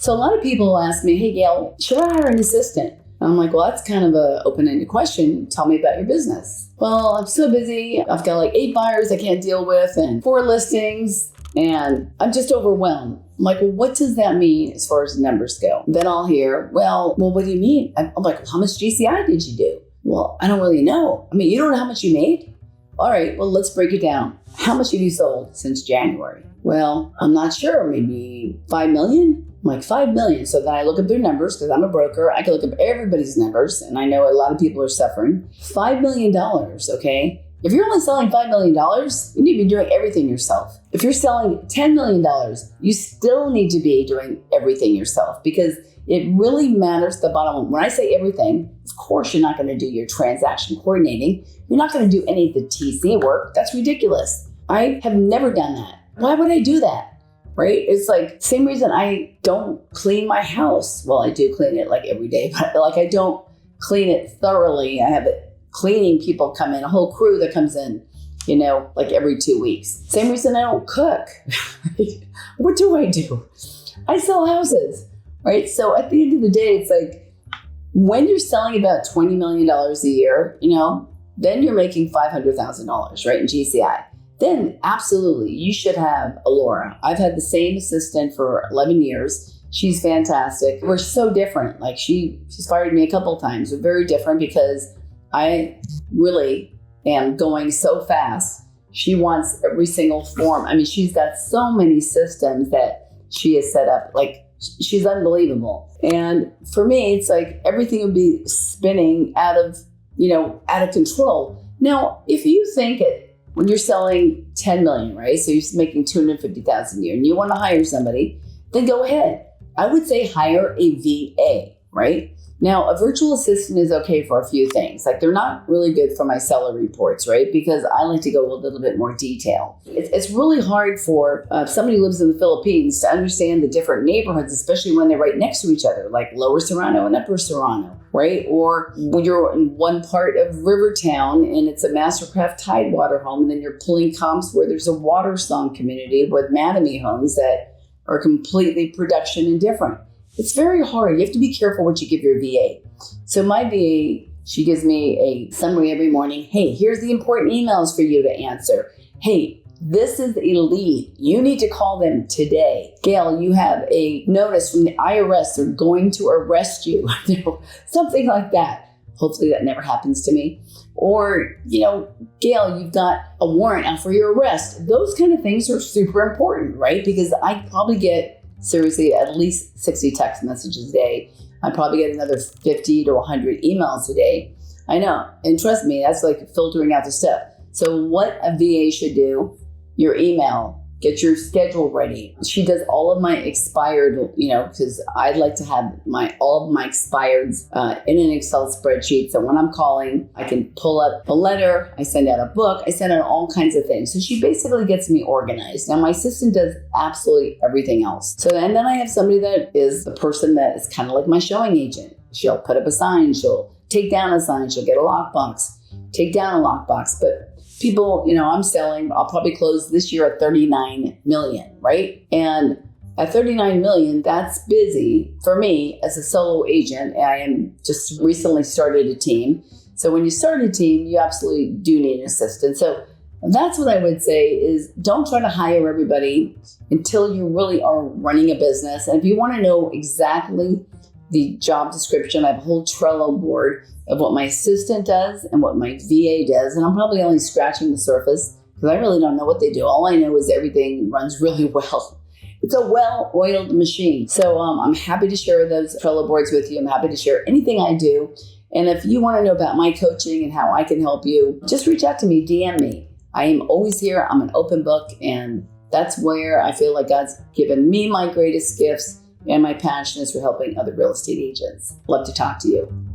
So a lot of people ask me, hey, Gail, should I hire an assistant? And I'm like, well, that's kind of an open-ended question. Tell me about your business. Well, I'm so busy. I've got like 8 buyers I can't deal with and 4 listings, and I'm just overwhelmed. I'm like, well, what does that mean as far as numbers go? Then I'll hear, well, what do you mean? I'm like, well, how much GCI did you do? Well, I don't really know. I mean, you don't know how much you made? All right, well, let's break it down. How much have you sold since January? Well, I'm not sure, maybe 5 million? I'm like, 5 million. So then I look up their numbers because I'm a broker. I can look up everybody's numbers, and I know a lot of people are suffering. $5 million, okay? If you're only selling $5 million, you need to be doing everything yourself. If you're selling $10 million, you still need to be doing everything yourself because it really matters the bottom line. When I say everything, of course, you're not going to do your transaction coordinating. You're not going to do any of the TC work. That's ridiculous. I have never done that. Why would I do that? Right? It's like same reason I don't clean my house. Well, I do clean it like every day, but like I don't clean it thoroughly. I have cleaning people come in, a whole crew that comes in, like every 2 weeks. Same reason I don't cook. What do? I sell houses, right? So at the end of the day, it's like when you're selling about $20 million a year, then you're making $500,000, right, in GCI. Then absolutely, you should have Alora. I've had the same assistant for 11 years. She's fantastic. We're so different. Like she's fired me a couple of times. We're very different because I really am going so fast. She wants every single form. I mean, she's got so many systems that she has set up. Like she's unbelievable. And for me, it's like everything would be spinning out of control. Now, if you think when you're selling 10 million, right? So you're making 250,000 a year and you want to hire somebody, then go ahead. I would say hire a VA, right? Now, a virtual assistant is okay for a few things. Like they're not really good for my seller reports, right? Because I like to go a little bit more detail. It's really hard for somebody who lives in the Philippines to understand the different neighborhoods, especially when they're right next to each other, like Lower Serrano and Upper Serrano, right? Or when you're in one part of Rivertown and it's a Mastercraft Tidewater home, and then you're pulling comps where there's a Water Song community with Mattamy homes that are completely production and different. It's very hard. You have to be careful what you give your VA. So my VA, she gives me a summary every morning. Hey, here's the important emails for you to answer. Hey, this is a lead. You need to call them today. Gail, you have a notice from the IRS. They're going to arrest you. Something like that. Hopefully that never happens to me. Or, Gail, you've got a warrant out for your arrest. Those kind of things are super important, right? Because I probably get seriously at least 60 text messages a day. I probably get another 50 to 100 emails a day. I know. And trust me, that's like filtering out the stuff. So what a VA should do, your email, get your schedule ready. She does all of my expired, because I'd like to have all of my expireds in an Excel spreadsheet. So when I'm calling, I can pull up a letter, I send out a book, I send out all kinds of things. So she basically gets me organized. Now my assistant does absolutely everything else. And then I have somebody that is the person that is kind of like my showing agent. She'll put up a sign, she'll take down a sign, she'll get a lockbox, take down a lockbox. But people, I'm selling, I'll probably close this year at 39 million, right? And at 39 million, that's busy for me as a solo agent. I am just recently started a team. So when you start a team, you absolutely do need an assistant. So that's what I would say is don't try to hire everybody until you really are running a business. And if you want to know exactly the job description, I have a whole Trello board of what my assistant does and what my VA does. And I'm probably only scratching the surface because I really don't know what they do. All I know is everything runs really well. It's a well-oiled machine. So I'm happy to share those Trello boards with you. I'm happy to share anything I do. And if you want to know about my coaching and how I can help you, just reach out to me, DM me. I am always here. I'm an open book. And that's where I feel like God's given me my greatest gifts. And my passion is for helping other real estate agents. Love to talk to you.